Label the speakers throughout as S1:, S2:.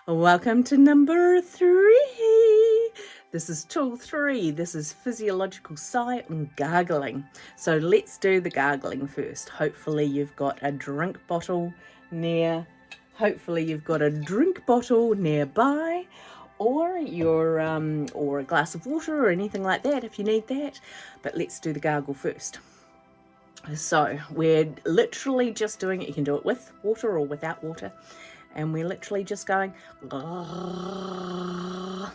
S1: Welcome to number 3. This is tool 3. This is physiological sigh and gargling. So let's do the gargling first. Hopefully you've got a drink bottle nearby, or or a glass of water or anything like that if you need that. But let's do the gargle first. So we're literally just doing it. You can do it with water or without water. And we're literally just going I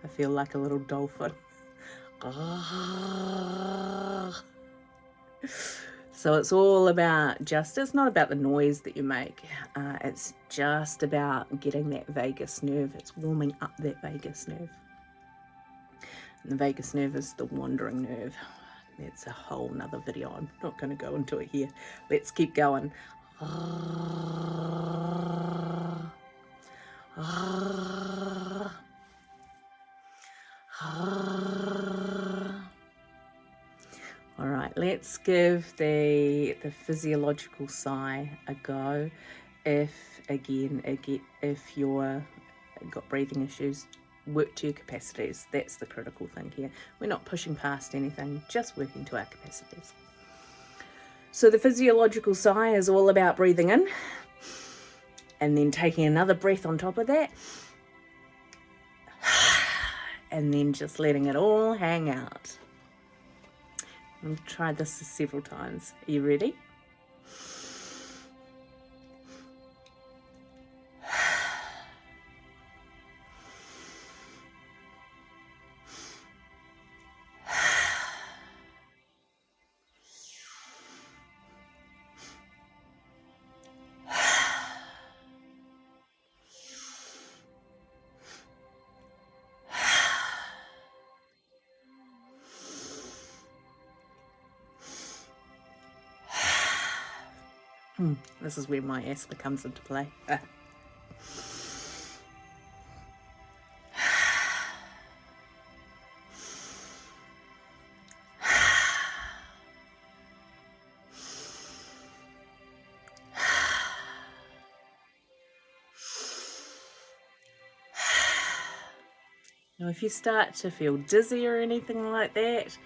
S1: feel like a little dolphin. So it's all about it's not about the noise that you make. It's just about getting that vagus nerve. It's warming up that vagus nerve. And the vagus nerve is the wandering nerve. That's a whole nother video. I'm not going to go into it here. Let's keep going. All right, let's give the physiological sigh a go. If you're got breathing issues, work to your capacities. That's the critical thing here. We're not pushing past anything, just working to our capacities. So the physiological sigh is all about breathing in and then taking another breath on top of that, and then just letting it all hang out. I've tried this several times. Are you ready? This is where my asthma comes into play. Now, if you start to feel dizzy or anything like that,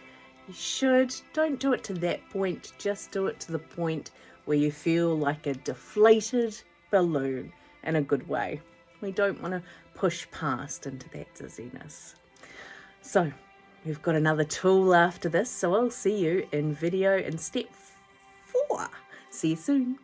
S1: don't do it to that point, just do it to the point where you feel like a deflated balloon in a good way. We don't want to push past into that dizziness. So we've got another tool after this, so I'll see you in step 4. See you soon.